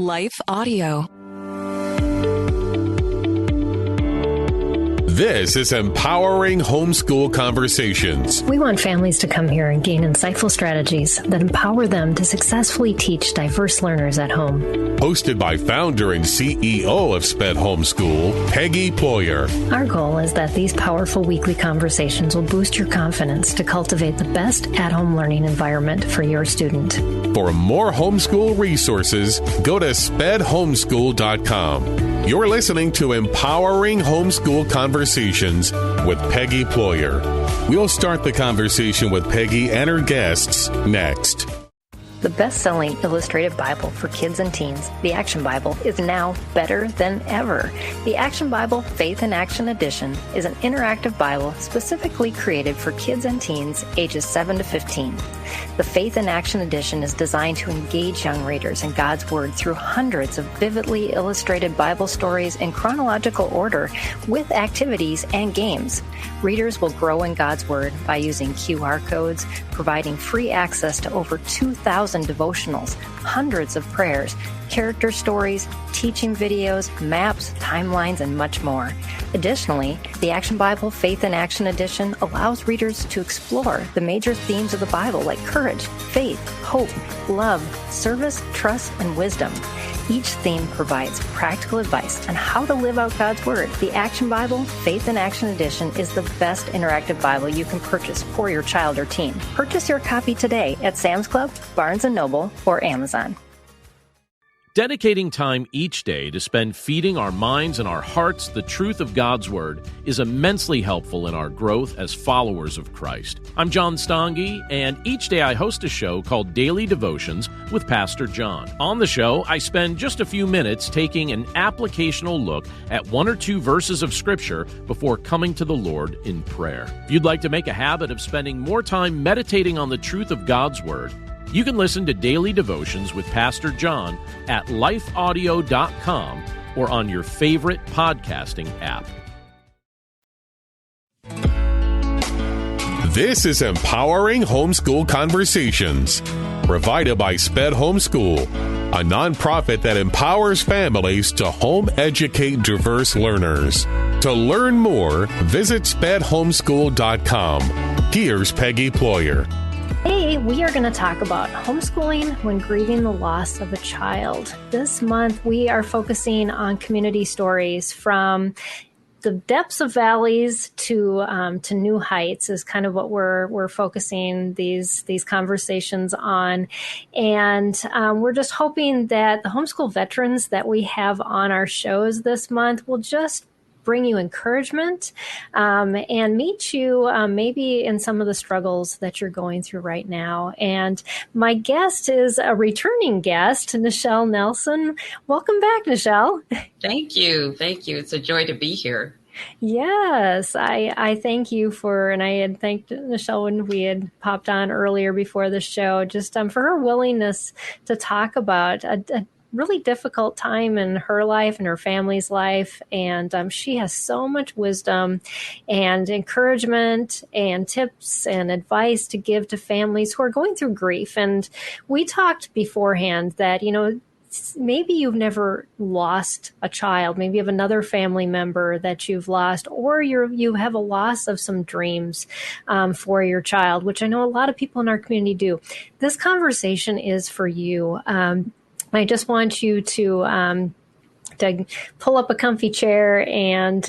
Life Audio. This is Empowering Homeschool Conversations. We want families to come here and gain insightful strategies that empower them to successfully teach diverse learners at home. Hosted by founder and CEO of SPED Homeschool, Peggy Ployer. Our goal is that these powerful weekly conversations will boost your confidence to cultivate the best at-home learning environment for your student. For more homeschool resources, go to spedhomeschool.com. You're listening to Empowering Homeschool Conversations with Peggy Ployer. We'll start the conversation with Peggy and her guests next. The best-selling illustrated Bible for kids and teens, the Action Bible, is now better than ever. The Action Bible Faith in Action Edition is an interactive Bible specifically created for kids and teens ages 7 to 15. The Faith in Action Edition is designed to engage young readers in God's Word through hundreds of vividly illustrated Bible stories in chronological order with activities and games. Readers will grow in God's Word by using QR codes, providing free access to over 2,000 devotionals, hundreds of prayers, character stories, teaching videos, maps, timelines, and much more. Additionally, the Action Bible Faith in Action Edition allows readers to explore the major themes of the Bible like courage, faith, hope, love, service, trust, and wisdom. Each theme provides practical advice on how to live out God's Word. The Action Bible Faith in Action Edition is the best interactive Bible you can purchase for your child or teen. Purchase your copy today at Sam's Club, Barnes & Noble, or Amazon. Dedicating time each day to spend feeding our minds and our hearts the truth of God's Word is immensely helpful in our growth as followers of Christ. I'm John Stange, and each day I host a show called Daily Devotions with Pastor John. On the show, I spend just a few minutes taking an applicational look at one or two verses of Scripture before coming to the Lord in prayer. If you'd like to make a habit of spending more time meditating on the truth of God's Word, you can listen to Daily Devotions with Pastor John at lifeaudio.com or on your favorite podcasting app. This is Empowering Homeschool Conversations, provided by SPED Homeschool, a nonprofit that empowers families to home educate diverse learners. To learn more, visit spedhomeschool.com. Here's Peggy Ployer. Today, we are going to talk about homeschooling when grieving the loss of a child. This month, we are focusing on community stories from the depths of valleys to new heights is kind of what we're focusing these conversations on. And we're just hoping that the homeschool veterans that we have on our shows this month will just bring you encouragement and meet you maybe in some of the struggles that you're going through right now. And my guest is a returning guest, Nichelle Nelson. Welcome back, Nichelle. Thank you. Thank you. It's a joy to be here. Yes, I thank you and I had thanked Nichelle when we had popped on earlier before the show, just for her willingness to talk about a really difficult time in her life and her family's life. And she has so much wisdom and encouragement and tips and advice to give to families who are going through grief. And we talked beforehand that, maybe you've never lost a child. Maybe you have another family member that you've lost, or you have a loss of some dreams for your child, which I know a lot of people in our community do. This conversation is for you. I just want you to pull up a comfy chair and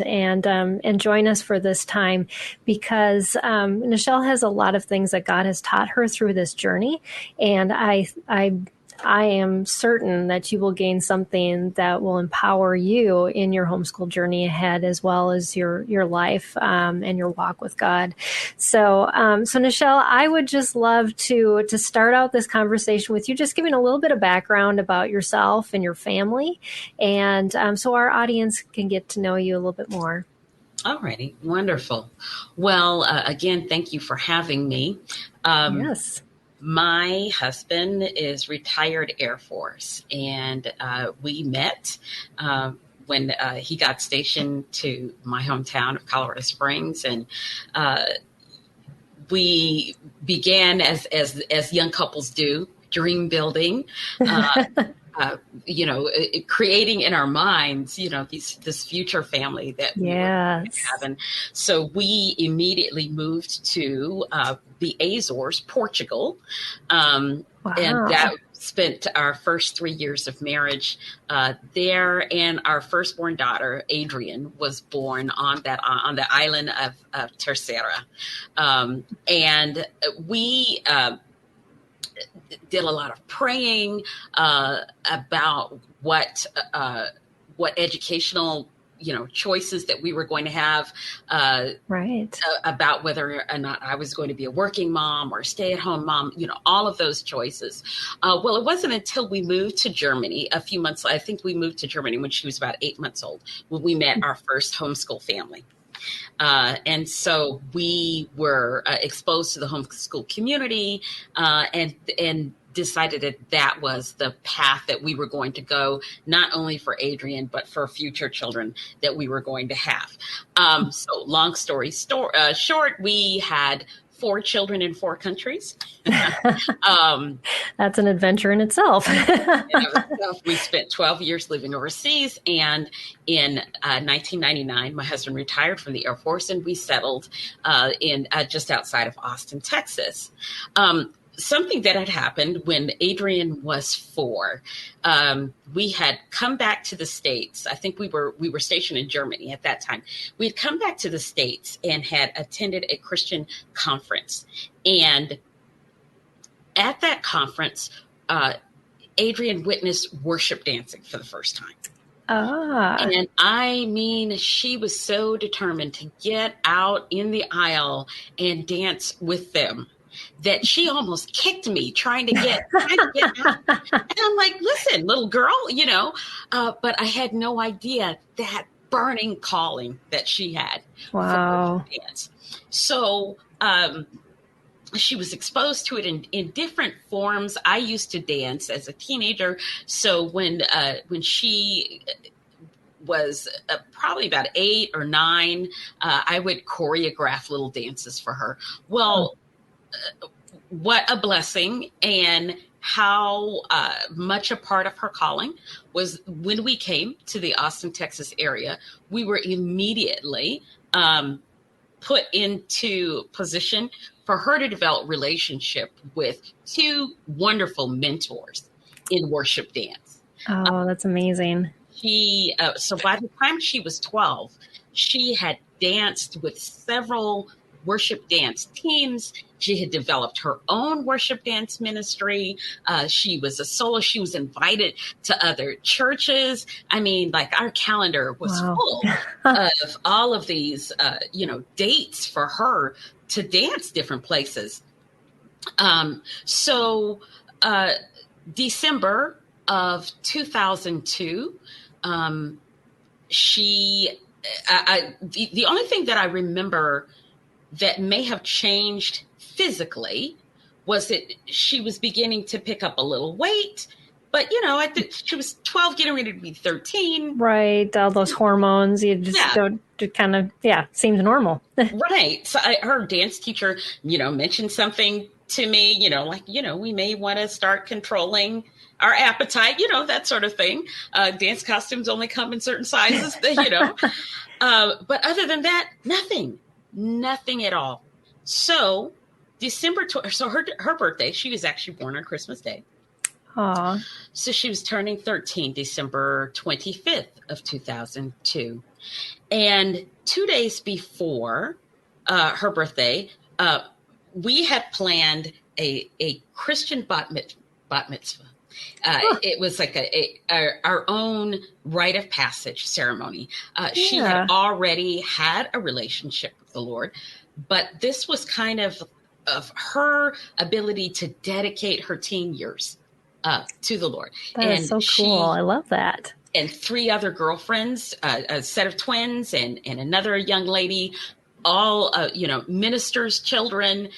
join us for this time, because Nichelle has a lot of things that God has taught her through this journey, and I am certain that you will gain something that will empower you in your homeschool journey ahead, as well as your life and your walk with God. So Nichelle, I would just love to start out this conversation with you, just giving a little bit of background about yourself and your family, and so our audience can get to know you a little bit more. All righty. Wonderful. Well, again, thank you for having me. Yes. My husband is retired Air Force, and we met when he got stationed to my hometown of Colorado Springs, and we began as young couples do, dream building. creating in our minds, this future family that we were going to have. And so we immediately moved to the Azores, Portugal. And that spent our first 3 years of marriage there. And our firstborn daughter, Adrian, was born on the island of Terceira. And we did a lot of praying about what educational choices that we were going to have, about whether or not I was going to be a working mom or a stay-at-home mom, all of those choices. Well, it wasn't until we moved to Germany a few months. I think we moved to Germany when she was about 8 months old, when we met our first homeschool family. And so we were exposed to the homeschool community, and decided that was the path that we were going to go, not only for Adrian, but for future children that we were going to have. So long story short, we had 4 children in 4 countries. That's an adventure in itself. We spent 12 years living overseas. And in 1999, my husband retired from the Air Force, and we settled in just outside of Austin, Texas. Something that had happened when Adrian was 4, we had come back to the States. I think we were stationed in Germany at that time. We had come back to the States and had attended a Christian conference. And at that conference, Adrian witnessed worship dancing for the first time. And I mean, she was so determined to get out in the aisle and dance with them that she almost kicked me trying to get out. And I'm like, listen, little girl, but I had no idea that burning calling that she had. Wow. For dance. So she was exposed to it in different forms. I used to dance as a teenager. So when she was probably about 8 or 9, I would choreograph little dances for her. Well, what a blessing, and how much a part of her calling was when we came to the Austin, Texas area. We were immediately put into position for her to develop relationship with 2 wonderful mentors in worship dance. Oh, that's amazing. So by the time she was 12, she had danced with several worship dance teams. She had developed her own worship dance ministry. She was a solo. She was invited to other churches. I mean, like, our calendar was full of all of these, dates for her to dance different places. So December of 2002, the only thing that I remember that may have changed physically was that she was beginning to pick up a little weight. But, she was 12, getting ready to be 13. Right. All those hormones, you just don't kind of, seems normal. Right. So her dance teacher, mentioned something to me, we may want to start controlling our appetite, that sort of thing. Dance costumes only come in certain sizes, But other than that, nothing at all. So her birthday, she was actually born on Christmas Day. Aww. So she was turning 13, December 25th of 2002. And 2 days before her birthday, we had planned a Christian bat mitzvah. It was like our own rite of passage ceremony. She had already had a relationship with the Lord, but this was kind of her ability to dedicate her teen years to the Lord. That is so cool. I love that. And 3 other girlfriends, a set of twins, and another young lady, all, ministers' children.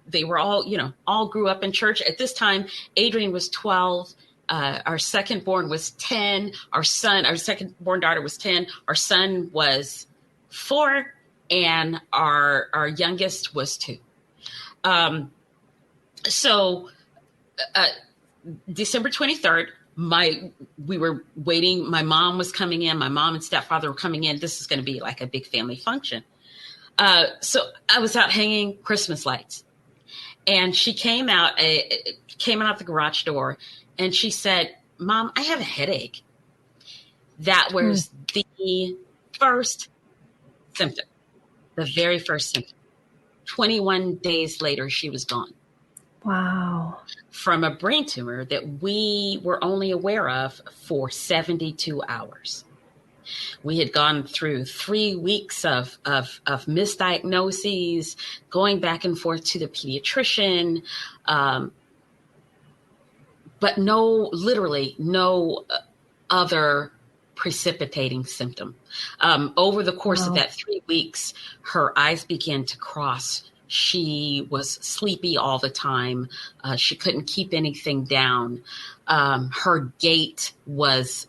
They were all grew up in church. At this time, Adrian was 12. Our second born was 10. Our second born daughter was 10. Our son was 4, and our youngest was 2. So December 23rd, we were waiting. My mom was coming in. My mom and stepfather were coming in. This is going to be like a big family function. So I was out hanging Christmas lights, and she came out the garage door, and she said, "Mom, I have a headache." That was the first symptom, the very first symptom. 21 days later, she was gone. Wow. From a brain tumor that we were only aware of for 72 hours. We had gone through 3 weeks of misdiagnoses, going back and forth to the pediatrician, but literally no other precipitating symptom. Over the course of that 3 weeks, her eyes began to cross. She was sleepy all the time. She couldn't keep anything down. Her gait was,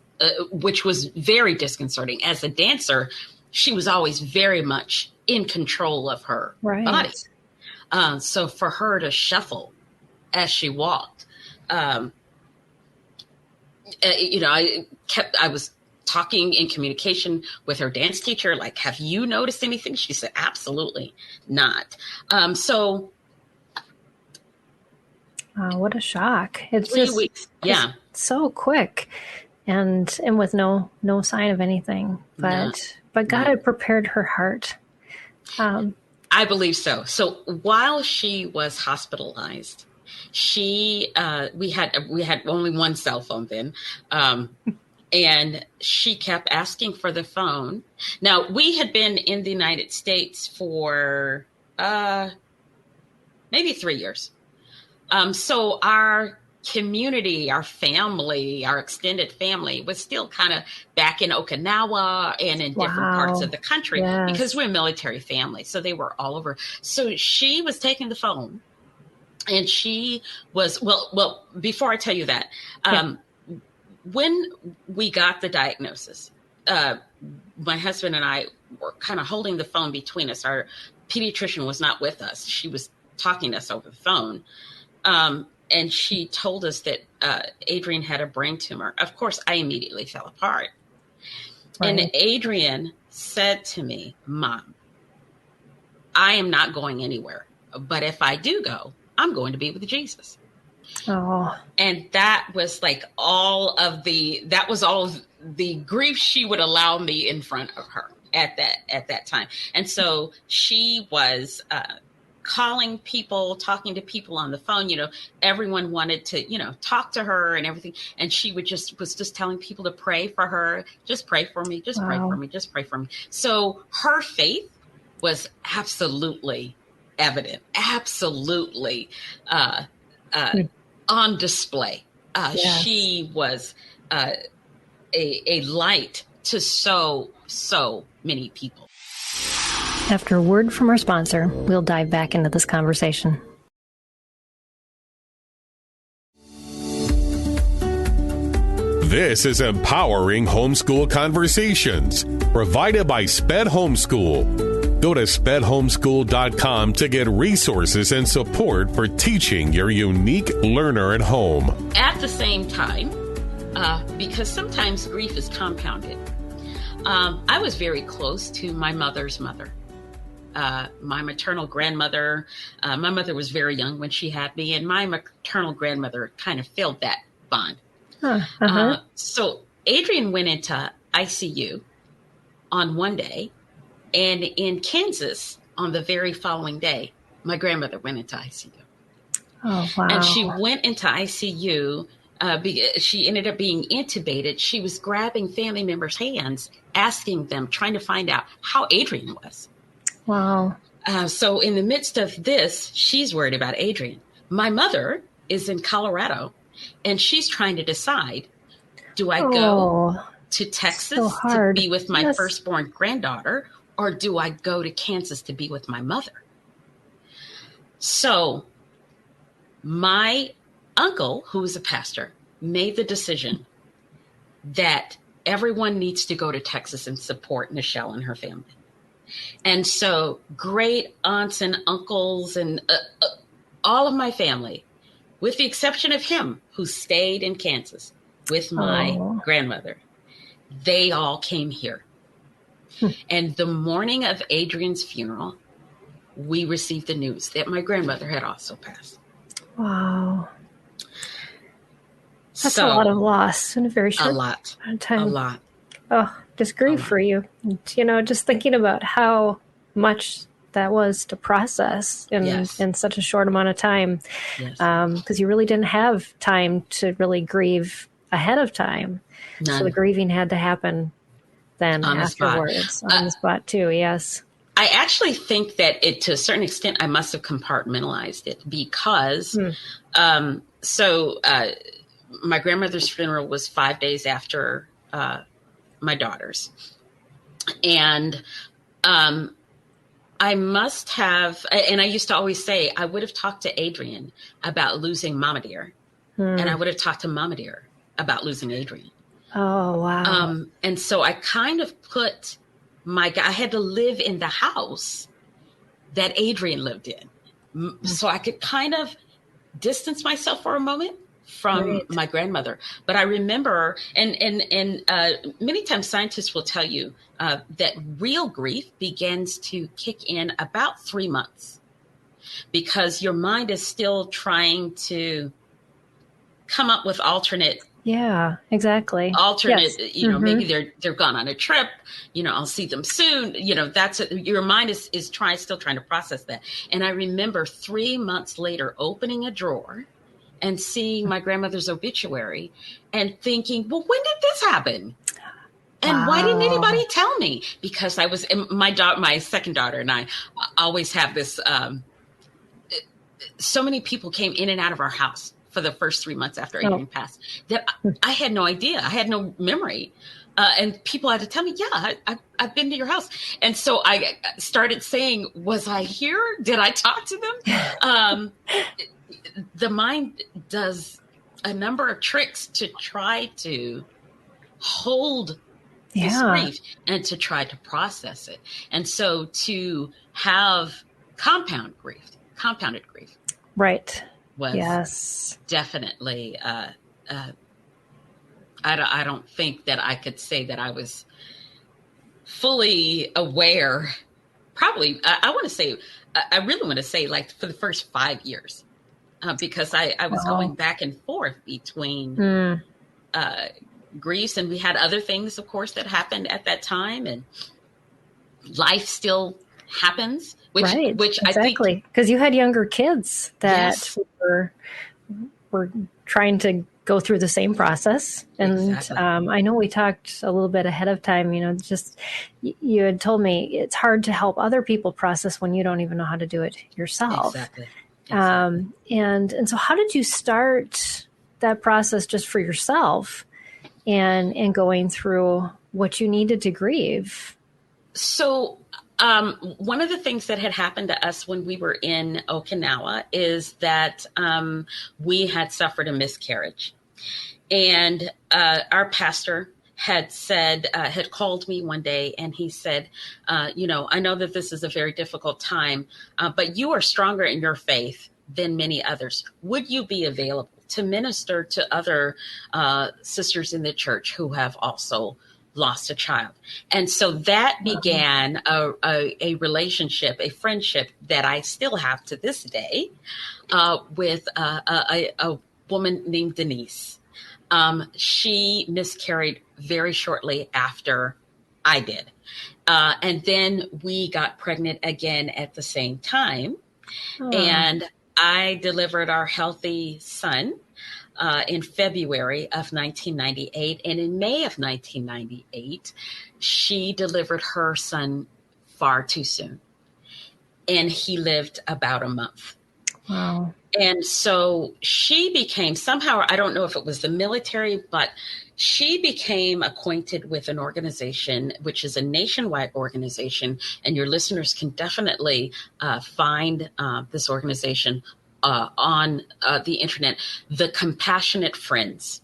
which was very disconcerting. As a dancer, she was always very much in control of her body. So for her to shuffle as she walked, I was talking in communication with her dance teacher, like, have you noticed anything? She said, absolutely not. What a shock. It's 3 weeks. Yeah. It's so quick and with no sign of anything, but God had prepared her heart. I believe so. So while she was hospitalized, we had only one cell phone then. And she kept asking for the phone. Now, we had been in the United States for maybe 3 years. So our community, our family, our extended family was still kind of back in Okinawa and in different parts of the country because we're a military family. So they were all over. So she was taking the phone, and she was, well, before I tell you that, when we got the diagnosis, my husband and I were kind of holding the phone between us. Our pediatrician was not with us. She was talking to us over the phone. And she told us that Adrian had a brain tumor. Of course, I immediately fell apart. Right. And Adrian said to me, Mom, I am not going anywhere. But if I do go, I'm going to be with Jesus. Oh. And that was like all of the grief she would allow me in front of her at that time. And so she was calling people, talking to people on the phone. Everyone wanted to, talk to her and everything. And she was just telling people to pray for her. Just pray for me. Just pray for me. Just pray for me. So her faith was absolutely evident, absolutely on display. She was a light to so many people. After a word from our sponsor, we'll dive back into this conversation. This is Empowering Homeschool Conversations, provided by SPED Homeschool. Go to spedhomeschool.com to get resources and support for teaching your unique learner at home. At the same time, because sometimes grief is compounded, I was very close to my mother's mother. My maternal grandmother, my mother was very young when she had me, and my maternal grandmother kind of filled that bond. So Adrian went into ICU on one day, and in Kansas on the very following day, my grandmother went into ICU. Oh, wow. And she went into ICU. She ended up being intubated. She was grabbing family members' hands, asking them, trying to find out how Adrian was. Wow. So in the midst of this, she's worried about Adrian. My mother is in Colorado, and she's trying to decide, do I go to Texas to be with my firstborn granddaughter, or do I go to Kansas to be with my mother? So my uncle, who is a pastor, made the decision that everyone needs to go to Texas and support Nichelle and her family. And so great aunts and uncles and all of my family, with the exception of him, who stayed in Kansas, with my grandmother. They all came here. And the morning of Adrian's funeral, we received the news that my grandmother had also passed. Wow. That's a lot of loss in a very short amount of time. A lot. Oh, just grief for you. Just thinking about how much that was to process in such a short amount of time. Yes. Because you really didn't have time to really grieve ahead of time. None. So the grieving had to happen then on afterwards. On the spot too, yes. I actually think that to a certain extent, I must have compartmentalized it because, my grandmother's funeral was 5 days after my daughter's. And I must have, and I used to always say, I would have talked to Adrian about losing Mama Dear. And I would have talked to Mama Dear about losing Adrian. Oh, wow. And so I kind of put I had to live in the house that Adrian lived in. So I could kind of distance myself for a moment from my grandmother. But I remember, and many times scientists will tell you that real grief begins to kick in about 3 months because your mind is still trying to come up with alternate. Yeah, exactly. Maybe they're gone on a trip, I'll see them soon. Your mind is still trying to process that. And I remember 3 months later opening a drawer and seeing my grandmother's obituary and thinking, well, when did this happen? And why didn't anybody tell me? Because my second daughter and I always have this, so many people came in and out of our house for the first 3 months after Adrian passed that I had no idea. I had no memory. And people had to tell me, I've been to your house. And so I started saying, was I here? Did I talk to them? The mind does a number of tricks to try to hold this grief and to try to process it. And so to have compounded grief. Right. Was definitely, I don't think that I could say that I was fully aware. Probably, I really want to say like for the first 5 years, because I was going back and forth between griefs, and we had other things, of course, that happened at that time, and life still happens. Which exactly, I think, because you had younger kids that were trying to go through the same process. And I know we talked a little bit ahead of time, you had told me it's hard to help other people process when you don't even know how to do it yourself. Exactly. And so how did you start that process just for yourself and going through what you needed to grieve? So one of the things that had happened to us when we were in Okinawa is that we had suffered a miscarriage. And our pastor had called me one day and he said, I know that this is a very difficult time, but you are stronger in your faith than many others. Would you be available to minister to other sisters in the church who have also lost a child? And so that began a relationship, a friendship that I still have to this day with a woman named Denise. She miscarried very shortly after I did. And then we got pregnant again at the same time. And I delivered our healthy son in February of 1998. And in May of 1998, she delivered her son far too soon. And he lived about a month. Wow. And so she became somehow, I don't know if it was the military, but she became acquainted with an organization, which is a nationwide organization. And your listeners can definitely find this organization on the internet, the Compassionate Friends.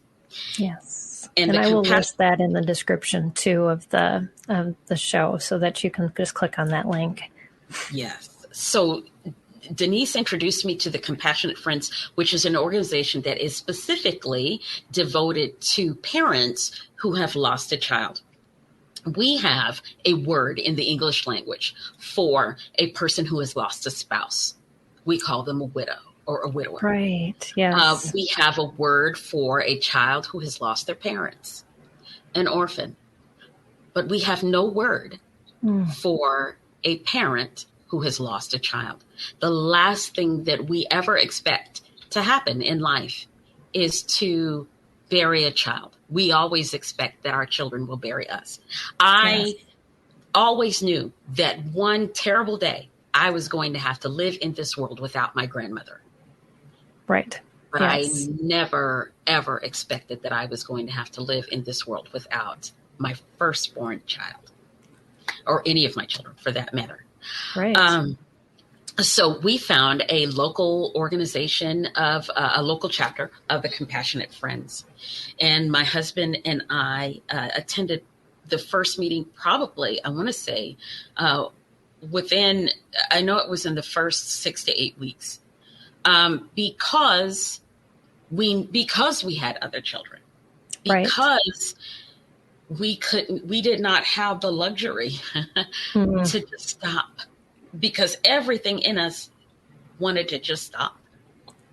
Yes. And I will list that in the description too of the show so that you can just click on that link. Yes. So Denise introduced me to the Compassionate Friends, which is an organization that is specifically devoted to parents who have lost a child. We have a word in the English language for a person who has lost a spouse. We call them a widow or a widower. Right. Yes. We have a word for a child who has lost their parents, an orphan. But we have no word for a parent who has lost a child. The last thing that we ever expect to happen in life is to bury a child. We always expect that our children will bury us. I always knew that one terrible day I was going to have to live in this world without my grandmother. Right. But I never, ever expected that I was going to have to live in this world without my firstborn child, or any of my children for that matter. Right. So we found a local organization of a local chapter of the Compassionate Friends. And my husband and I attended the first meeting probably, I want to say, within, I know it was in the first 6 to 8 weeks, because we had other children, because we did not have the luxury to just stop, because everything in us wanted to just stop.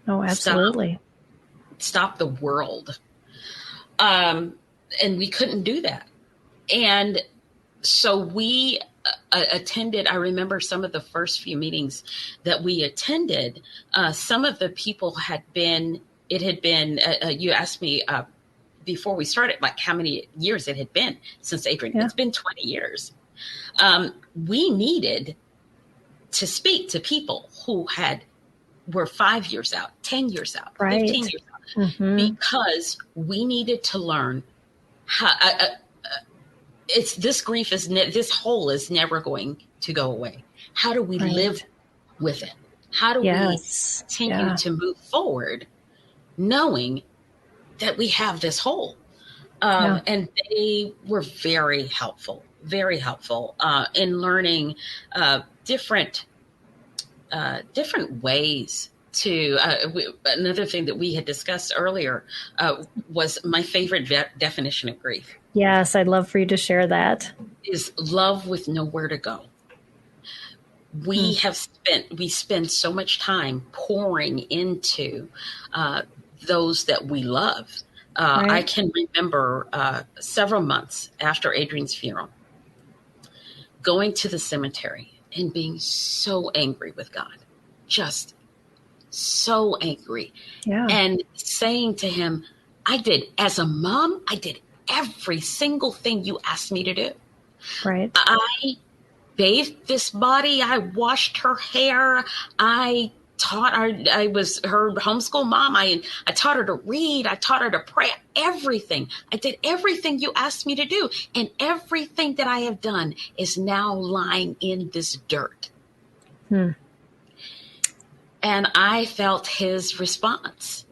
Oh, absolutely. Stop the world. And we couldn't do that. And so we attended, I remember some of the first few meetings that we attended, some of the people you asked me before we started, like how many years it had been since Adrian. Yeah. It's been 20 years. We needed to speak to people who were 5 years out, 10 years out, 15 years out, because we needed to learn how, this grief this hole is never going to go away. How do we live with it? How do we continue to move forward knowing that we have this hole? And they were very helpful in learning different ways to, another thing that we had discussed earlier was my favorite definition of grief. Yes, I'd love for you to share that. Is love with nowhere to go. We spend so much time pouring into those that we love. I can remember several months after Adrian's funeral, going to the cemetery and being so angry with God, just so angry. Yeah. And saying to him, as a mom, I did every single thing you asked me to do. Right. I bathed this body. I washed her hair. I taught her. I was her homeschool mom. I taught her to read. I taught her to pray. Everything. I did everything you asked me to do. And everything that I have done is now lying in this dirt. And I felt his response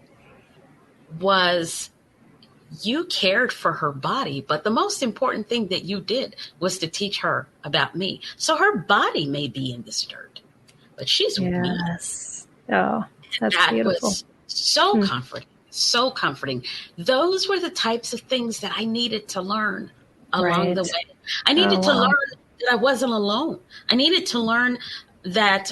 was, you cared for her body, but the most important thing that you did was to teach her about me. So her body may be in this dirt, but she's with me. Yes. Oh, that's beautiful. Was so comforting, so comforting. Those were the types of things that I needed to learn along the way. I needed to learn that I wasn't alone. I needed to learn that,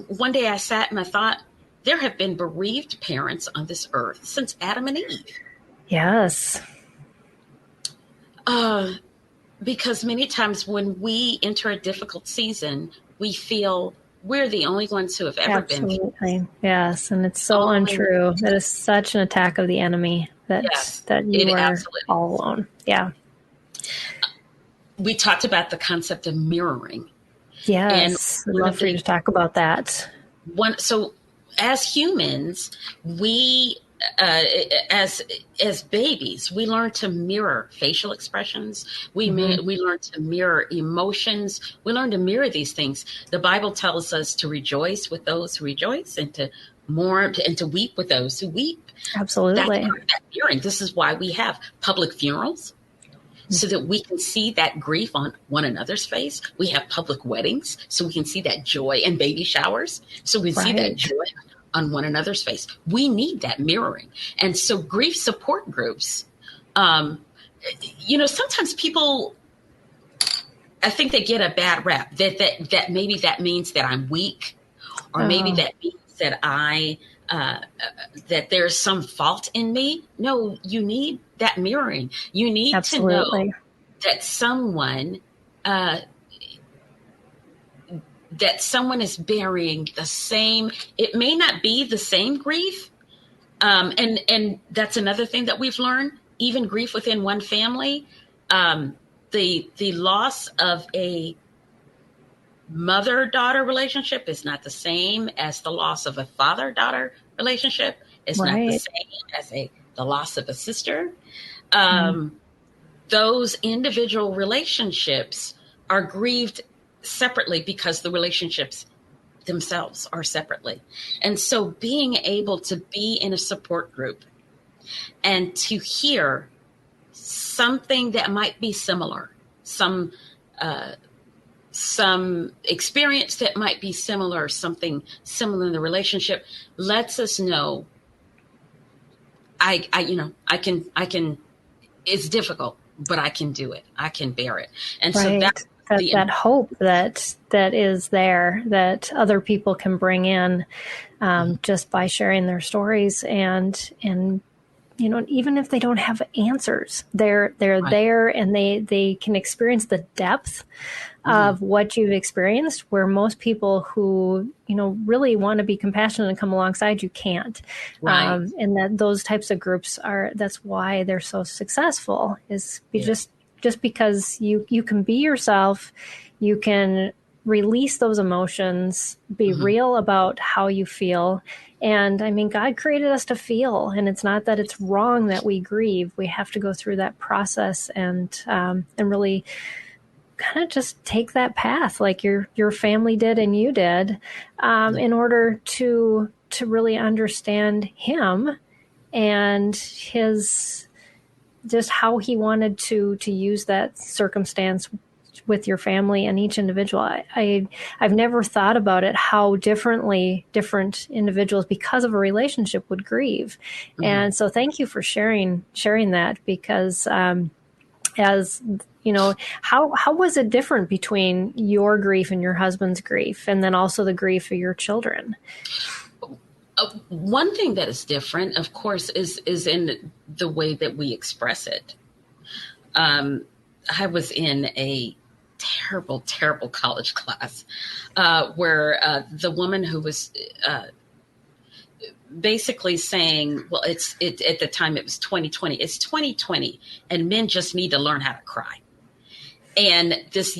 one day I sat and I thought, there have been bereaved parents on this earth since Adam and Eve. Yes. Because many times when we enter a difficult season, we feel we're the only ones who have ever been. Absolutely. Yes. And it's so untrue. That is such an attack of the enemy that you are all alone. Yeah. We talked about the concept of mirroring. Yes. I'd love for you to talk about that. So as humans, we, as babies, we learn to mirror facial expressions. We learn to mirror emotions. We learn to mirror these things. The Bible tells us to rejoice with those who rejoice, and to mourn and to weep with those who weep. Absolutely. That's mirroring. This is why we have public funerals. so that we can see that grief on one another's face. We have public weddings so we can see that joy, and baby showers so we can see that joy on one another's face. We need that mirroring. And so grief support groups, sometimes people, I think they get a bad rap that maybe that means that I'm weak, or maybe that means that that there's some fault in me. No, you need that mirroring. You need to know that someone is bearing the same. It may not be the same grief, and that's another thing that we've learned. Even grief within one family, the loss of a mother-daughter relationship is not the same as the loss of a father-daughter relationship. It's not the same as the loss of a sister. Those individual relationships are grieved separately because the relationships themselves are separately. And so being able to be in a support group and to hear something that might be similar, some experience that might be similar, something similar in the relationship, lets us know I can, it's difficult, but I can do it. I can bear it. And so that hope that is there, that other people can bring in just by sharing their stories, and even if they don't have answers, they're there, and they can experience the depth of what you've experienced, where most people who, really want to be compassionate and come alongside you can't. And that those types of groups that's why they're so successful, is just because you can be yourself, you can release those emotions, be real about how you feel. And I mean, God created us to feel, and it's not that it's wrong that we grieve. We have to go through that process and really kind of just take that path like your family did and you did, in order to really understand him and his, just how he wanted to use that circumstance with your family and each individual. I've never thought about it, how differently different individuals, because of a relationship, would grieve. And so thank you for sharing that, because as how was it different between your grief and your husband's grief, and then also the grief of your children? One thing that is different, of course, is in the way that we express it. I was in a terrible college class where the woman who was basically saying, well, at the time it was 2020. It's 2020, and men just need to learn how to cry. And this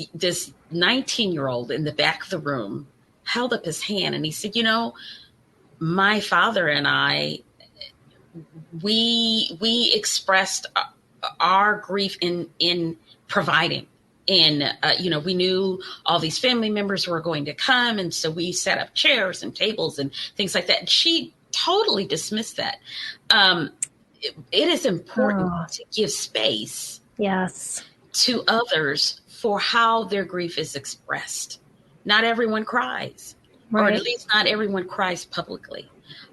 19-year-old in the back of the room held up his hand, and he said, my father and I, we expressed our grief in providing. And, we knew all these family members were going to come. And so we set up chairs and tables and things like that. And she totally dismissed that. It is important to give space to others for how their grief is expressed. Not everyone cries, or at least not everyone cries publicly.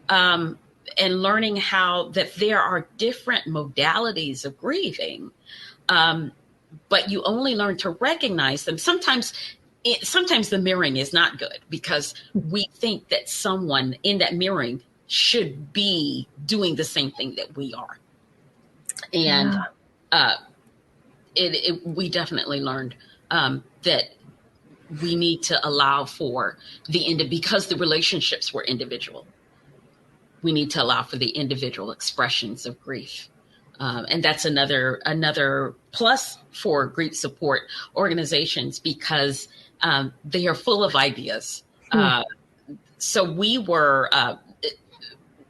And learning how that there are different modalities of grieving, but you only learn to recognize them. Sometimes the mirroring is not good, because we think that someone in that mirroring should be doing the same thing that we are. And we definitely learned that we need to allow for because the relationships were individual. We need to allow for the individual expressions of grief. And that's another plus for grief support organizations, because they are full of ideas. So we were,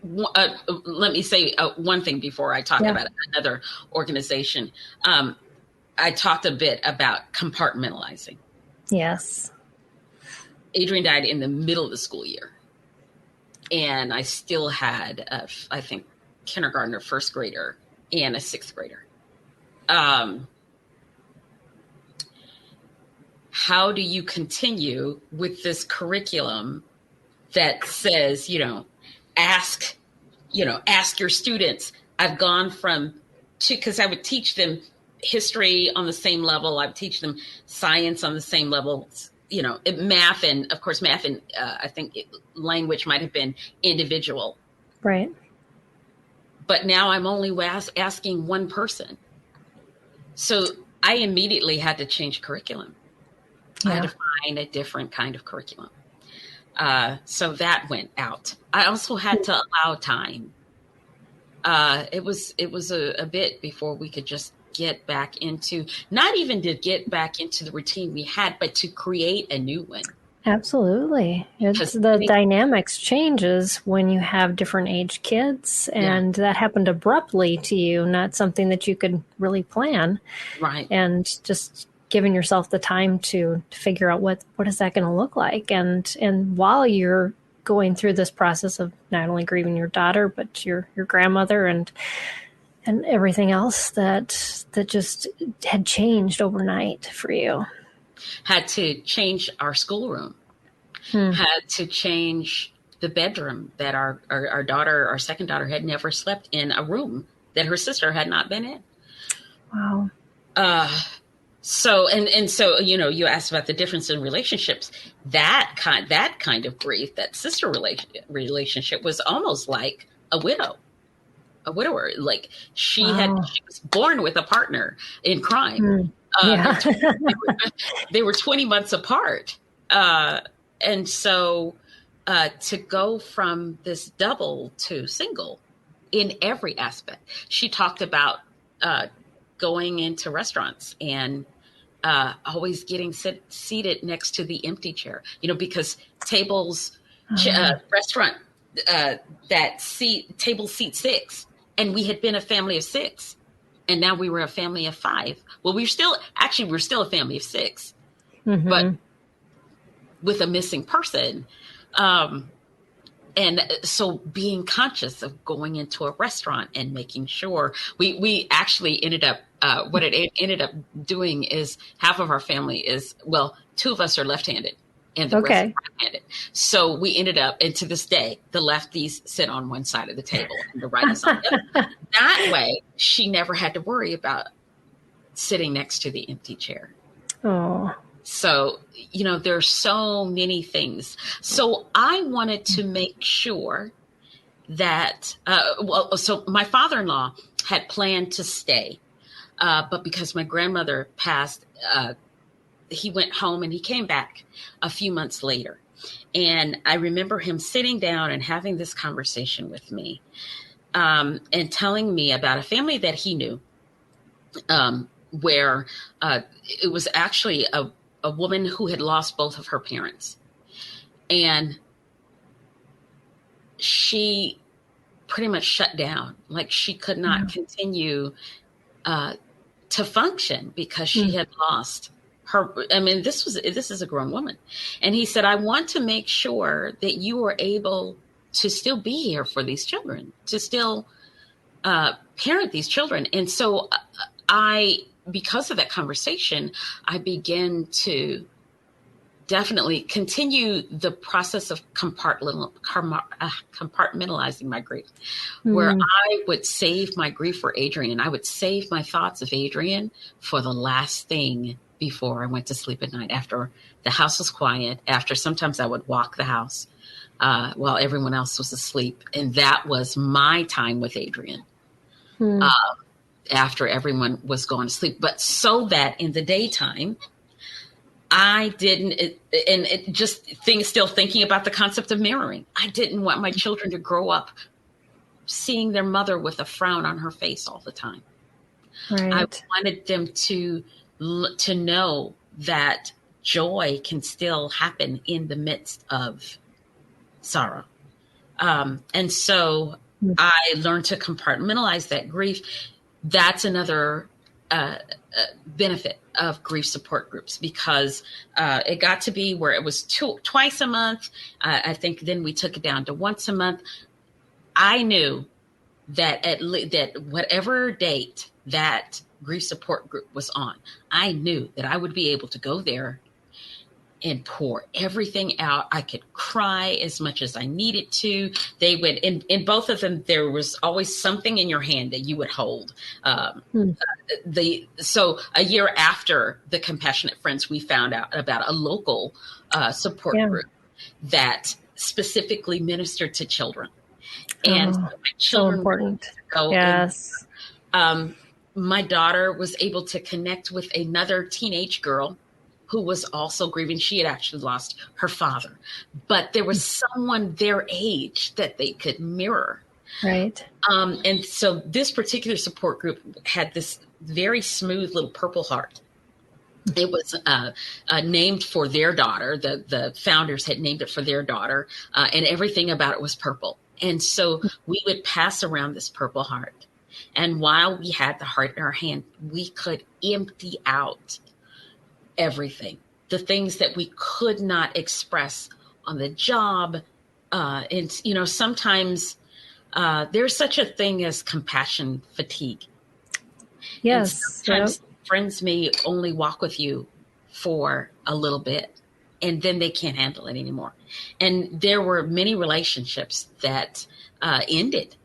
let me say one thing before I talk about another organization. I talked a bit about compartmentalizing. Yes. Adrian died in the middle of the school year. And I still had, I think, kindergartner, first grader, and a sixth grader. how do you continue with this curriculum that says, ask your students. I've gone because I would teach them history on the same level. I would teach them science on the same level, math. And of course, math and I think language might have been individual. Right. But now I'm only asking one person. So I immediately had to change curriculum. Yeah. I had to find a different kind of curriculum. So that went out. I also had to allow time. It was a bit before we could just get back into, not even to get back into the routine we had, but to create a new one. Absolutely. The dynamics changes when you have different age kids, and that happened abruptly to you, not something that you could really plan. Right. And just giving yourself the time to figure out what is that going to look like. And while you're going through this process of not only grieving your daughter, but your grandmother and everything else that just had changed overnight for you. Had to change our schoolroom, had to change the bedroom that our daughter, our second daughter, had never slept in, a room that her sister had not been in. Wow. So you asked about the difference in relationships. That kind of grief, that sister relationship, was almost like a widower. Like she was born with a partner in crime. They were 20 months apart. And so to go from this double to single in every aspect. She talked about going into restaurants and always getting seated next to the empty chair, because tables, restaurant, table seat 6. And we had been a family of 6. And now we were a family of 5. Well, we're still a family of 6, but with a missing person. And so being conscious of going into a restaurant and making sure we actually ended up, what it ended up doing is half of our family is, 2 of us are left-handed and the rest are right-handed. So we ended up, and to this day, the lefties sit on one side of the table and the righties on the other. That way, she never had to worry about sitting next to the empty chair. Oh. So, there's so many things. So I wanted to make sure that, so my father-in-law had planned to stay, but because my grandmother passed, he went home and he came back a few months later. And I remember him sitting down and having this conversation with me, and telling me about a family that he knew, where it was actually a woman who had lost both of her parents. And she pretty much shut down. Like she could not continue to function because she had lost her. I mean, this is a grown woman. And he said, I want to make sure that you are able to still be here for these children, to still parent these children. And so because of that conversation, I began to definitely continue the process of compartmentalizing my grief, where I would save my grief for Adrian. I would save my thoughts of Adrian for the last thing before I went to sleep at night, after the house was quiet, after sometimes I would walk the house while everyone else was asleep. And that was my time with Adrian. After everyone was going to sleep, but so that in the daytime, I didn't, still thinking about the concept of mirroring. I didn't want my children to grow up seeing their mother with a frown on her face all the time. Right. I wanted them to know that joy can still happen in the midst of sorrow. And so I learned to compartmentalize that grief. That's another benefit of grief support groups, because it got to be where it was twice a month. I think then we took it down to once a month. I knew that that whatever date that grief support group was on, I knew that I would be able to go there and pour everything out. I could cry as much as I needed to. They would, in both of them, there was always something in your hand that you would hold. So a year after the Compassionate Friends, we found out about a local support group that specifically ministered to children. And my children so important. Go yes. My daughter was able to connect with another teenage girl who was also grieving. She had actually lost her father, but there was someone their age that they could mirror. Right. And so this particular support group had this very smooth little purple heart. It was named for their daughter. The founders had named it for their daughter, and everything about it was purple. And so we would pass around this purple heart. And while we had the heart in our hand, we could empty out everything, the things that we could not express on the job. And, sometimes there's such a thing as compassion fatigue. Yes. And sometimes friends may only walk with you for a little bit, and then they can't handle it anymore. And there were many relationships that ended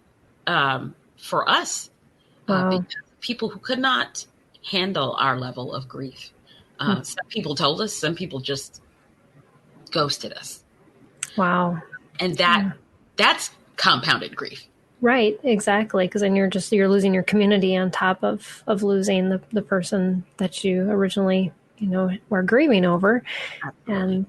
for us. Because people who could not handle our level of grief. Some people told us, some people just ghosted us. Wow. And that's compounded grief. Right, exactly. Because then you're losing your community on top of losing the person that you originally, were grieving over. And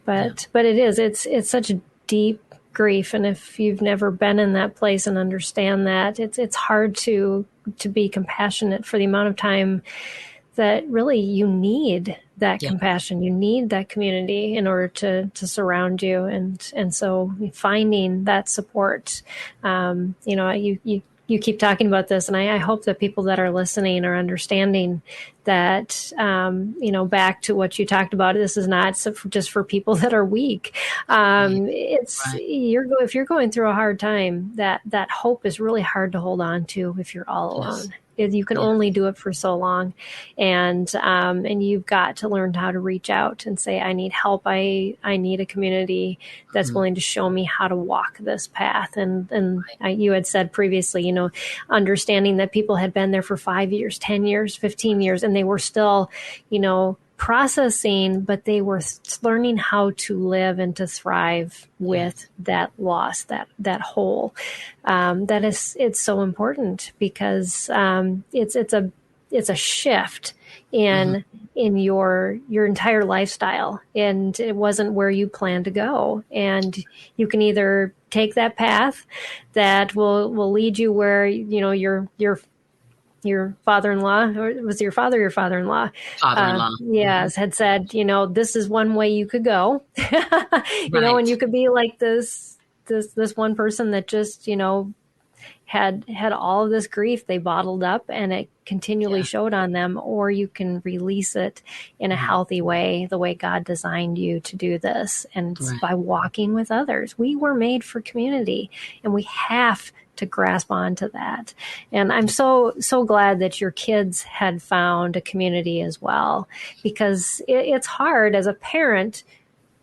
but it's such a deep grief. And if you've never been in that place and understand that, it's hard to be compassionate for the amount of time that really you need that compassion. You need that community in order to surround you. And so finding that support, you keep talking about this, and I hope that people that are listening are understanding that, back to what you talked about, this is not just for people that are weak. If you're going through a hard time, that hope is really hard to hold on to if you're all alone. You can only do it for so long. And you've got to learn how to reach out and say, I need help. I need a community that's willing to show me how to walk this path. And you had said previously, understanding that people had been there for 5 years, 10 years, 15 years, and they were still, processing, but they were learning how to live and to thrive with that loss, that hole. It's so important because it's a shift in your entire lifestyle, and it wasn't where you planned to go. And you can either take that path that will lead you where your father-in-law, or was your father your father-in-law? Father-in-law. Yes, had said, this is one way you could go, and you could be like this one person that just, had all of this grief they bottled up and it continually showed on them, or you can release it in a healthy way, the way God designed you to do this. And by walking with others. We were made for community, and we have to grasp onto that. And I'm so glad that your kids had found a community as well, because it's hard as a parent.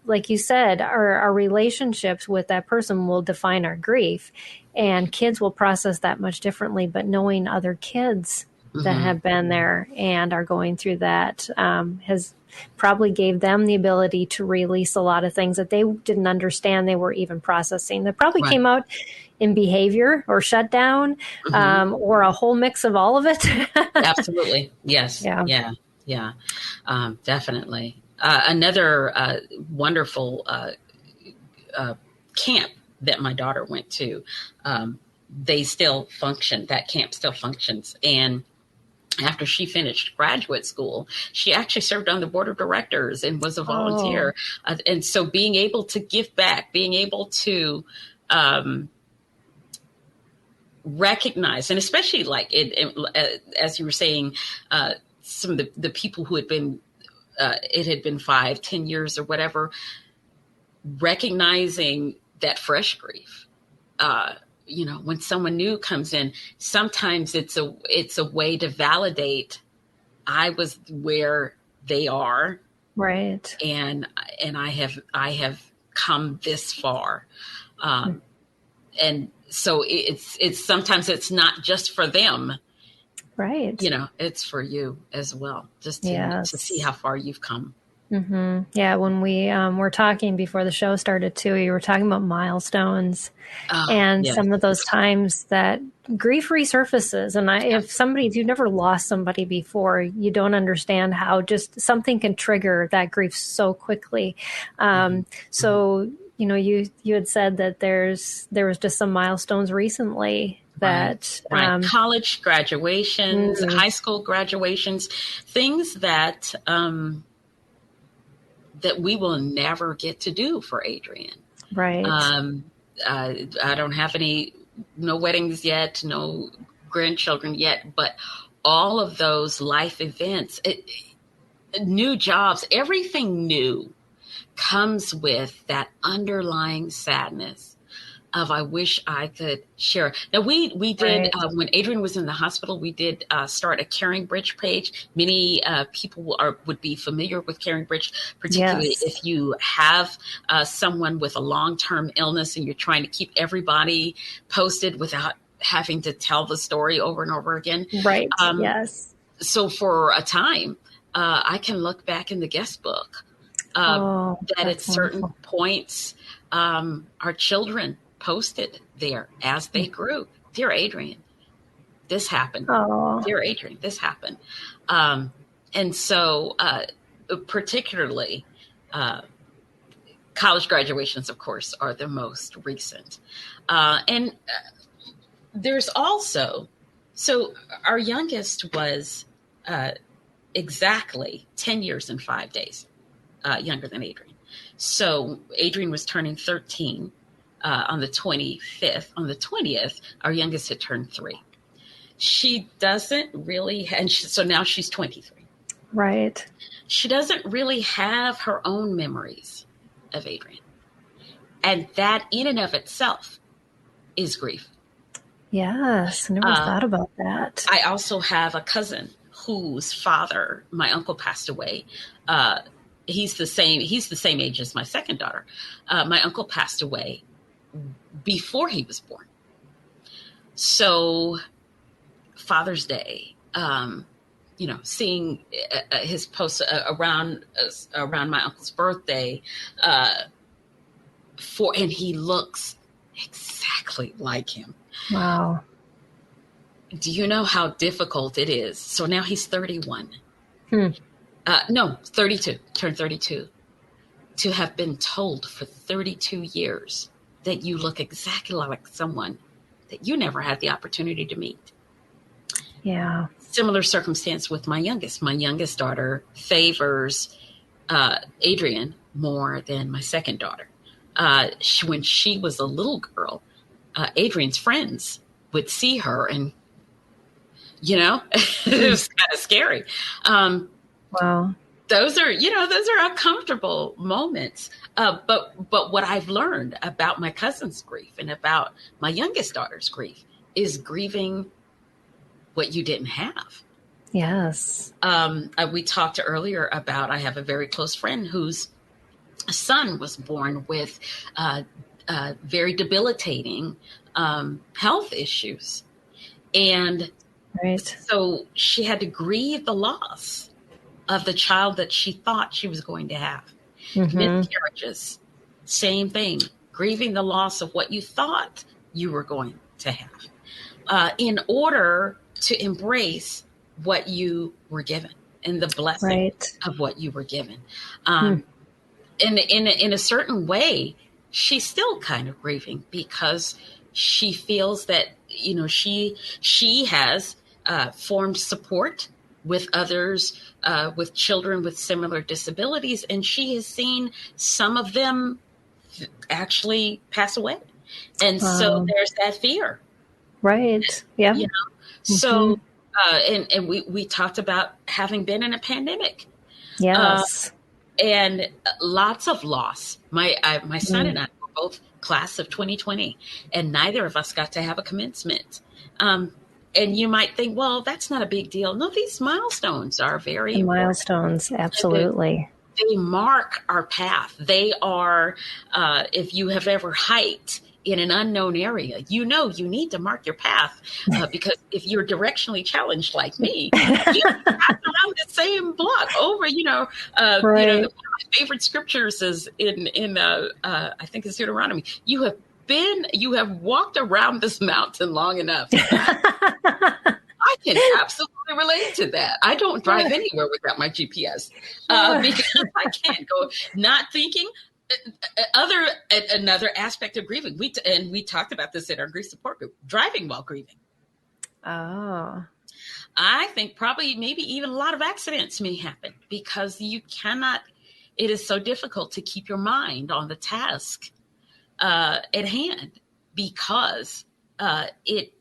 Like you said, our relationships with that person will define our grief, and kids will process that much differently. But knowing other kids that have been there and are going through that has probably gave them the ability to release a lot of things that they didn't understand they were even processing. That probably came out in behavior or shutdown, or a whole mix of all of it. Absolutely. Yes. Yeah. Definitely. Another wonderful camp that my daughter went to, they still function. That camp still functions. And after she finished graduate school, she actually served on the board of directors and was a volunteer. And so being able to give back, being able to recognize, and especially as you were saying, some of the people who had been, it had been 5-10 years or whatever, recognizing that fresh grief. When someone new comes in, sometimes it's a way to validate I was where they are Right. And I have come this far. And so it's sometimes it's not just for them, right. It's for you as well, just to Yes. see how far you've come. Mm-hmm. Yeah, when we were talking before the show started too, you were talking about milestones and yes. some of those times that grief resurfaces. And if you've never lost somebody before, you don't understand how just something can trigger that grief so quickly. So, you had said that there was just some milestones recently that college graduations, high school graduations, things that that we will never get to do for Adrian. Right. I don't have no weddings yet, no grandchildren yet, but all of those life events, new jobs, everything new comes with that underlying sadness of, I wish I could share. Now, we did, when Adrian was in the hospital, we did start a Caring Bridge page. Many people would be familiar with Caring Bridge, particularly if you have someone with a long-term illness and you're trying to keep everybody posted without having to tell the story over and over again. Right, yes. So for a time, I can look back in the guest book that at certain points, our children posted there as they grew. Dear Adrian, this happened. Dear Adrian, this happened. And so particularly college graduations, of course, are the most recent. And there's also, so our youngest was exactly 10 years and 5 days younger than Adrian. So Adrian was turning 13 on the 25th. On the 20th, our youngest had turned 3. She doesn't really, so now she's 23. Right. She doesn't really have her own memories of Adrian. And that in and of itself is grief. Yes, never thought about that. I also have a cousin whose father, my uncle, passed away. He's the same age as my second daughter. My uncle passed away before he was born. So Father's Day, seeing his posts around my uncle's birthday, and he looks exactly like him. Wow. Do you know how difficult it is? So now he's 31. 32, turned 32, to have been told for 32 years that you look exactly like someone that you never had the opportunity to meet. Yeah. Similar circumstance with my youngest. My youngest daughter favors Adrian more than my second daughter. When she was a little girl, Adrian's friends would see her and, it was kind of scary. Wow. Those are uncomfortable moments. But what I've learned about my cousin's grief and about my youngest daughter's grief is grieving what you didn't have. Yes. We talked earlier about, I have a very close friend whose son was born with very debilitating health issues. And so she had to grieve the loss of the child that she thought she was going to have. Miscarriages, same thing. Grieving the loss of what you thought you were going to have, in order to embrace what you were given and the blessing of what you were given. In a certain way, she's still kind of grieving because she feels that, she has formed support with others, with children with similar disabilities, and she has seen some of them actually pass away. And so there's that fear. Right. Yeah. So, and we talked about having been in a pandemic. Yes. And lots of loss. My son and I were both class of 2020, and neither of us got to have a commencement. And you might think, well, that's not a big deal. No, these milestones are very important. Milestones, absolutely. They mark our path. They are, if you have ever hiked in an unknown area, you need to mark your path, because if you're directionally challenged like me, you pass around the same block over. One of my favorite scriptures is in I think it's Deuteronomy. You have walked around this mountain long enough. I can absolutely relate to that. I don't drive anywhere without my GPS, because I can't go not thinking. Another aspect of grieving, we talked about this in our grief support group, driving while grieving. Oh, I think probably maybe even a lot of accidents may happen because it is so difficult to keep your mind on the task at hand, because it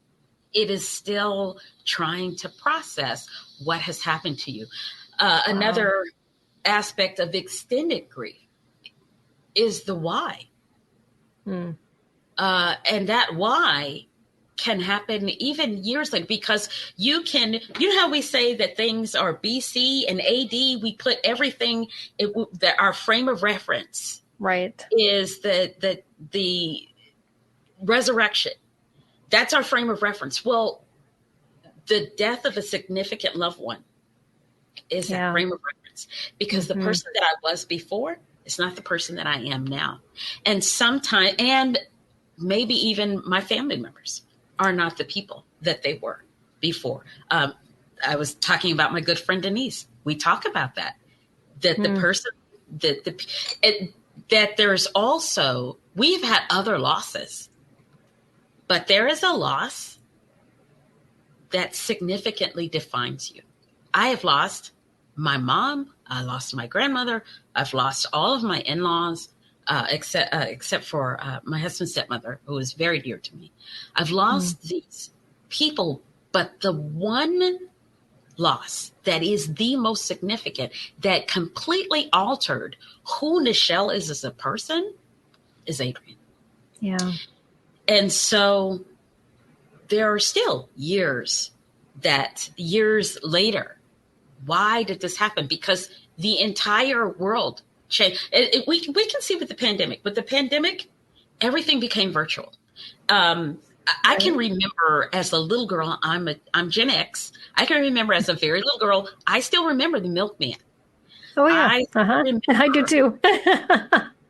is still trying to process what has happened to you. Another aspect of extended grief is the why. And that why can happen even years later, because you know how we say that things are BC and AD, we put everything, that our frame of reference is the resurrection. That's our frame of reference. Well, the death of a significant loved one is that frame of reference, because the person that I was before is not the person that I am now. And sometimes, and maybe even my family members are not the people that they were before. I was talking about my good friend Denise. We talk about that the person, that there's also, we've had other losses, but there is a loss that significantly defines you. I have lost my mom. I lost my grandmother. I've lost all of my in-laws, except for my husband's stepmother, who is very dear to me. I've lost these people, but the one loss that is the most significant, that completely altered who Nichelle is as a person, is Adrian. Yeah. And so there are still years later, why did this happen? Because the entire world changed. We can see with the pandemic. With the pandemic, everything became virtual. I can remember as a little girl, I'm Gen X. I can remember as a very little girl, I still remember the milkman. Oh, yeah. I do too.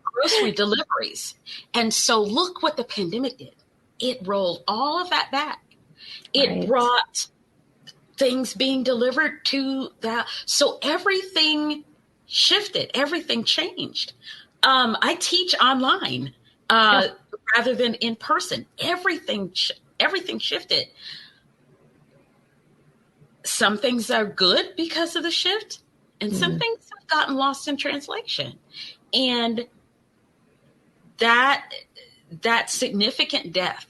Grocery deliveries. And so look what the pandemic did. It rolled all of that back. It brought things being delivered to that. So everything shifted. Everything changed. I teach online rather than in person. Everything shifted. Some things are good because of the shift, and some things have gotten lost in translation. And that significant death,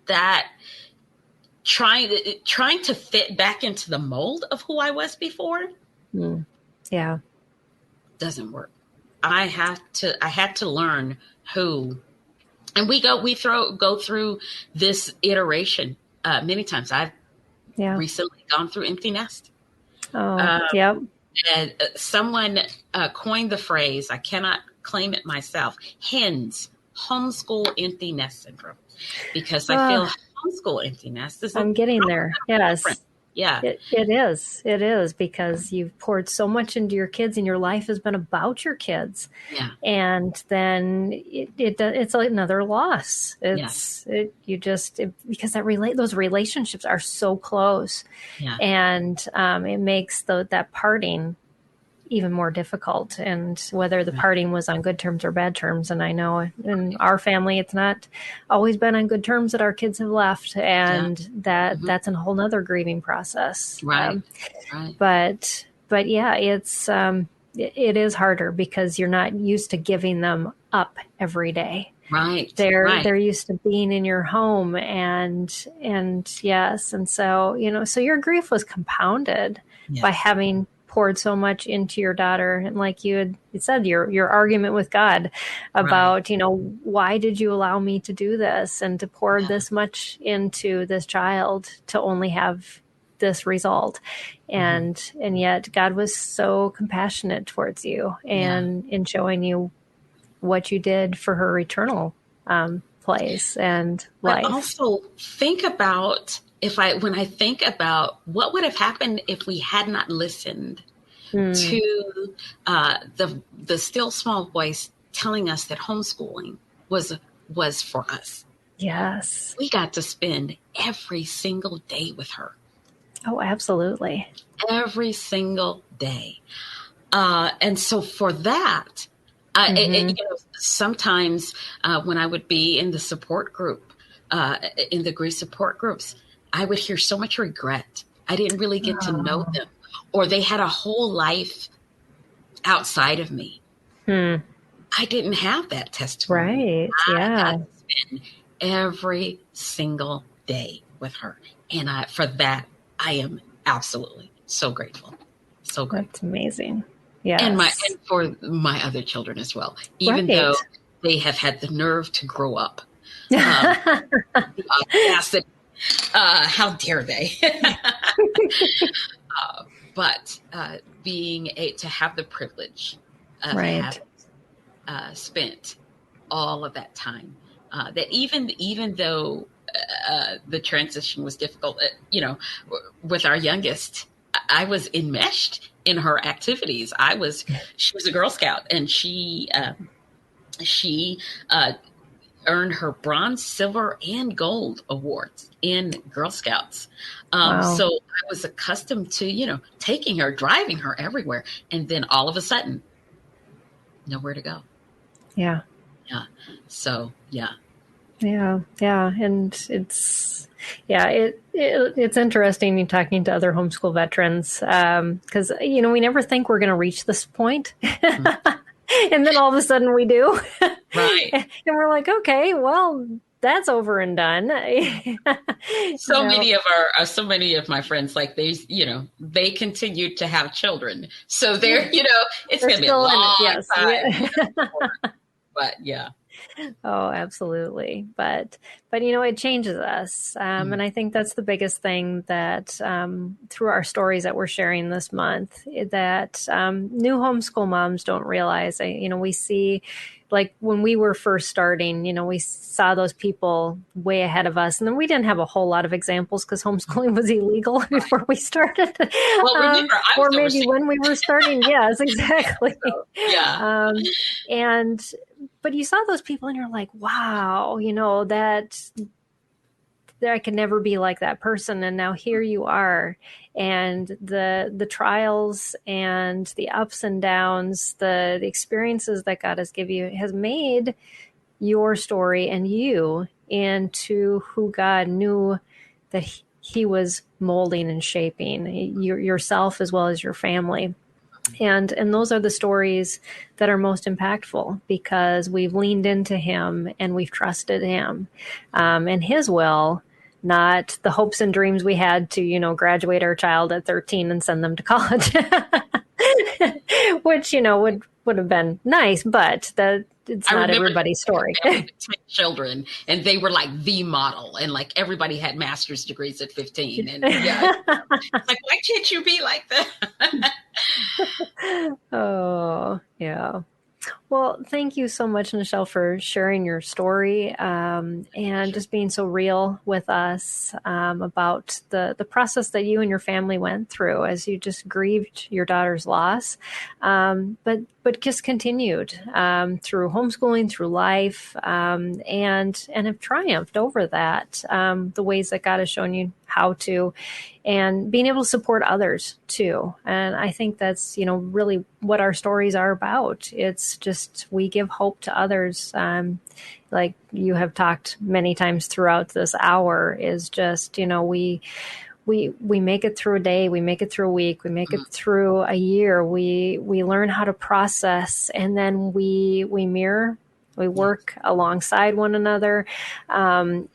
that trying to fit back into the mold of who I was before, doesn't work. I had to learn who, and we go through this iteration many times. I've recently gone through empty nest. And someone coined the phrase, I cannot claim it myself, HENS, homeschool empty nest syndrome, because I feel homeschool empty nest is I'm getting there. Yes. Different. Yeah. It is, because you've poured so much into your kids and your life has been about your kids. Yeah. And then it's another loss. Because those relationships are so close. Yeah. And it makes that parting even more difficult, and whether the parting was on good terms or bad terms. And I know in our family, it's not always been on good terms that our kids have left, and that's a whole nother grieving process. Right. But yeah, it is harder because you're not used to giving them up every day. Right. They're used to being in your home, and yes. And so, so your grief was compounded by having poured so much into your daughter. And like you said, your argument with God about, why did you allow me to do this and to pour this much into this child to only have this result. And yet God was so compassionate towards you and in showing you what you did for her eternal place and life. But also think about when I think about what would have happened if we had not listened to the still small voice telling us that homeschooling was for us. Yes. We got to spend every single day with her. Oh, absolutely. Every single day. And so for that, sometimes when I would be in the support group, in the grief support groups, I would hear so much regret. I didn't really get to know them, or they had a whole life outside of me. I didn't have that testimony. Right. Yeah. I got to spend every single day with her. And for that, I am absolutely so grateful. So grateful. That's amazing. Yes. And for my other children as well, even though they have had the nerve to grow up. The audacity, how dare they? But to have the privilege of having spent all of that time, that even though the transition was difficult, with our youngest, I was enmeshed in her activities. She was a Girl Scout, and she earned her bronze, silver, and gold awards in Girl Scouts. So I was accustomed to, taking her, driving her everywhere. And then all of a sudden, nowhere to go. Yeah. Yeah. So, yeah. Yeah. Yeah. And it's interesting talking to other homeschool veterans, because, we never think we're going to reach this point. And then all of a sudden we do. Right. And we're like, okay, well, that's over and done. So many of my friends, like they continued to have children. So they're, it's going to be a long time. But yeah. Oh, absolutely. But it changes us. And I think that's the biggest thing that through our stories that we're sharing this month, that new homeschool moms don't realize. We see, like when we were first starting, we saw those people way ahead of us. And then we didn't have a whole lot of examples because homeschooling was illegal before we started. Well, remember, or maybe when we were starting. Yes, exactly. So, yeah. But you saw those people and you're like, wow, that I could never be like that person. And now here you are. And the trials and the ups and downs, the experiences that God has given you has made your story and you into who God knew that he was molding and shaping, yourself as well as your family. And those are the stories that are most impactful because we've leaned into him and we've trusted him and his will, not the hopes and dreams we had to, graduate our child at 13 and send them to college, which, would have been nice, but it's not everybody's story. 10 children, and they were like the model, and like everybody had master's degrees at 15. And like, why can't you be like that? Oh, yeah. Well, thank you so much, Nichelle, for sharing your story and just being so real with us about the process that you and your family went through as you just grieved your daughter's loss, but just continued through homeschooling, through life, and have triumphed over that, the ways that God has shown you how to, and being able to support others too. And I think that's, really what our stories are about. It's just, we give hope to others. Like you have talked many times throughout this hour, is just, we make it through a day, we make it through a week, we make it through a year. We learn how to process, and then we mirror. We work alongside one another, and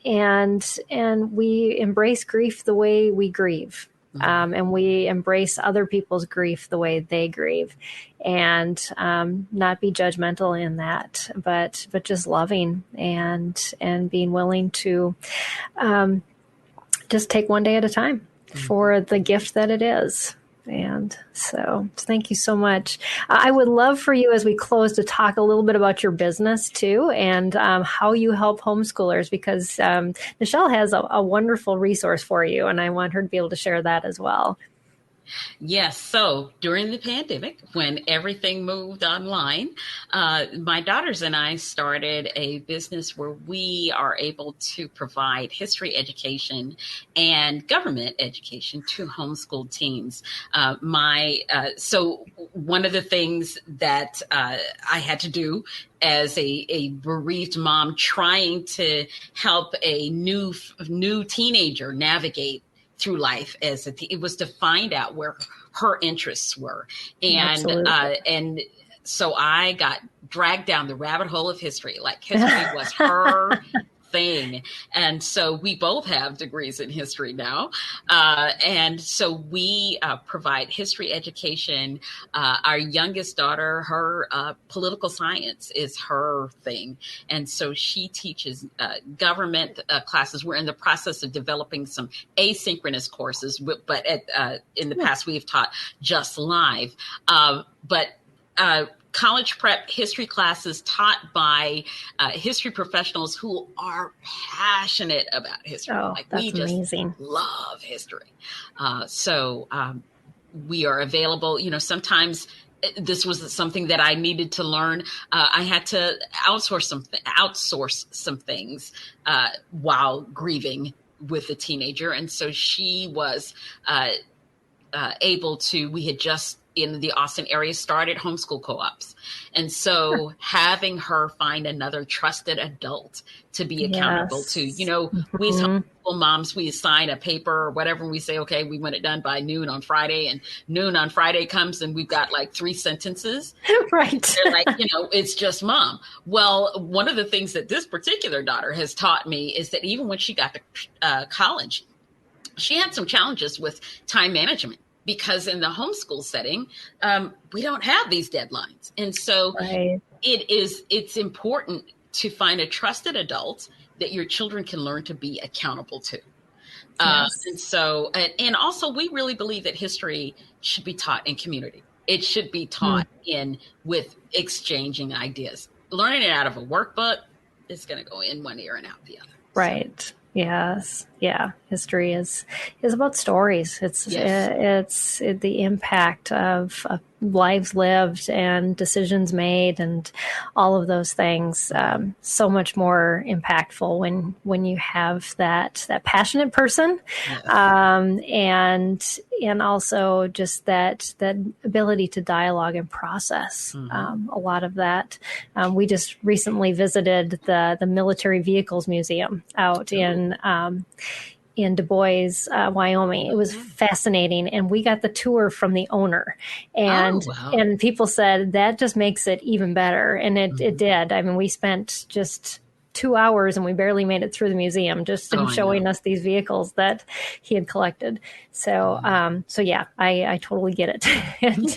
we embrace grief the way we grieve, and we embrace other people's grief the way they grieve, and not be judgmental in that, but just loving and being willing to just take one day at a time. for the gift that it is. And so thank you so much. I would love for you, as we close, to talk a little bit about your business too, and how you help homeschoolers, because Nichelle has a wonderful resource for you, and I want her to be able to share that as well. Yes. So during the pandemic, when everything moved online, my daughters and I started a business where we are able to provide history education and government education to homeschool teens. So one of the things that I had to do as a bereaved mom trying to help a new teenager navigate through life it was to find out where her interests were. And so I got dragged down the rabbit hole of history. Like, history was her thing. And so we both have degrees in history now. And so we provide history education. Our youngest daughter, her political science is her thing. And so she teaches government classes. We're in the process of developing some asynchronous courses, but in the past we've taught just live. College prep history classes taught by history professionals who are passionate about history. We just amazing. Love history. So we are available. Sometimes this was something that I needed to learn. I had to outsource some things while grieving with a teenager. And so she was able to, we had just in the Austin area started homeschool co-ops. And so having her find another trusted adult to be accountable to, we as homeschool moms, we assign a paper or whatever, and we say, okay, we want it done by noon on Friday, and noon on Friday comes and we've got like 3 sentences. Right. They're like, it's just mom. Well, one of the things that this particular daughter has taught me is that even when she got to college, she had some challenges with time management. Because in the homeschool setting, we don't have these deadlines. And so it's important to find a trusted adult that your children can learn to be accountable to. And so, and also we really believe that history should be taught in community. It should be taught with exchanging ideas. Learning it out of a workbook is going to go in one ear and out the other. Right. So. Yes. Yeah. History is about stories. It's the impact of lives lived and decisions made and all of those things. So much more impactful when you have that passionate person, and also just that ability to dialogue and process a lot of that. We just recently visited the Military Vehicles Museum out in Du Bois, Wyoming. It was fascinating. And we got the tour from the owner. And and people said that just makes it even better. And it did. I mean, we spent just 2 hours and we barely made it through the museum just in showing us these vehicles that he had collected. So, I totally get it. And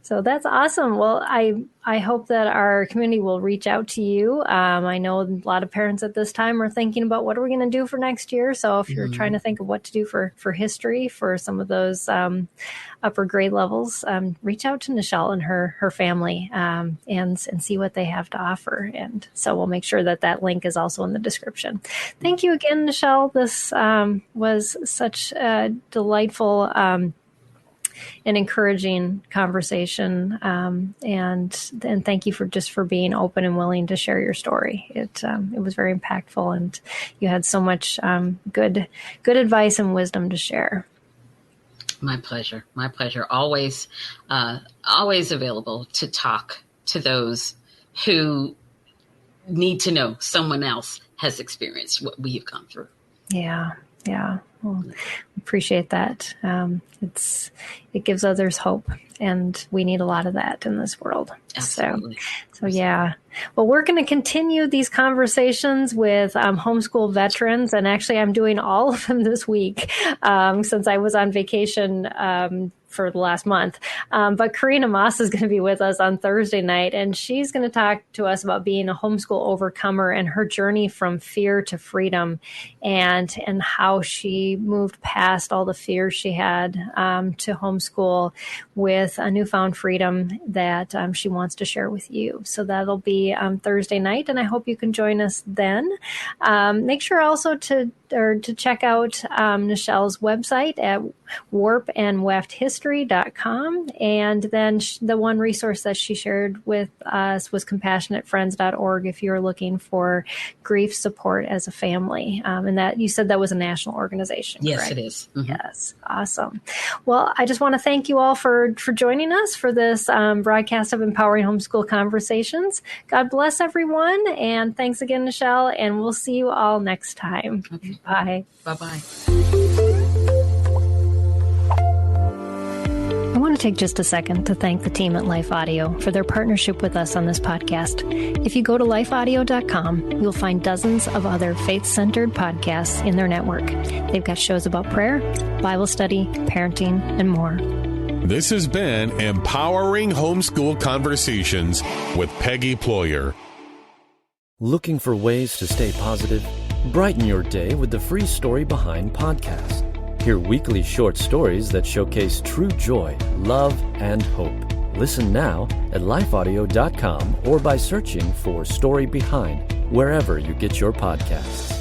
so that's awesome. Well, I hope that our community will reach out to you. I know a lot of parents at this time are thinking about what are we going to do for next year. So if you're trying to think of what to do for history for some of those upper grade levels, reach out to Nichelle and her family and see what they have to offer. And so we'll make sure that link is also in the description. Thank you again, Nichelle. This was such a delightful an encouraging conversation, and thank you for being open and willing to share your story. It was very impactful, and you had so much good advice and wisdom to share. My pleasure. Always available to talk to those who need to know someone else has experienced what we have gone through. Yeah. Well, appreciate that. It gives others hope, and we need a lot of that in this world. Absolutely. So yeah. Well, we're going to continue these conversations with homeschool veterans, and actually I'm doing all of them this week since I was on vacation for the last month. But Karina Moss is going to be with us on Thursday night, and she's going to talk to us about being a homeschool overcomer and her journey from fear to freedom, and how she moved past all the fears she had to homeschool with a newfound freedom that she wants to share with you. So that'll be Thursday night, and I hope you can join us then. Make sure also to check out Nichelle's website at warpandwefthistory.com. And then the one resource that she shared with us was compassionatefriends.org if you're looking for grief support as a family. And that you said that was a national organization, Yes, correct? it is. Mm-hmm. Yes. Awesome. Well, I just want to thank you all for joining us for this broadcast of Empowering Homeschool Conversations. God bless everyone. And thanks again, Nichelle. And we'll see you all next time. Okay. Bye. Bye-bye. I want to take just a second to thank the team at Life Audio for their partnership with us on this podcast. If you go to lifeaudio.com, you'll find dozens of other faith-centered podcasts in their network. They've got shows about prayer, Bible study, parenting, and more. This has been Empowering Homeschool Conversations with Peggy Ployer. Looking for ways to stay positive? Brighten your day with the Free Story Behind podcast. Hear weekly short stories that showcase true joy, love, and hope. Listen now at lifeaudio.com or by searching for Story Behind wherever you get your podcasts.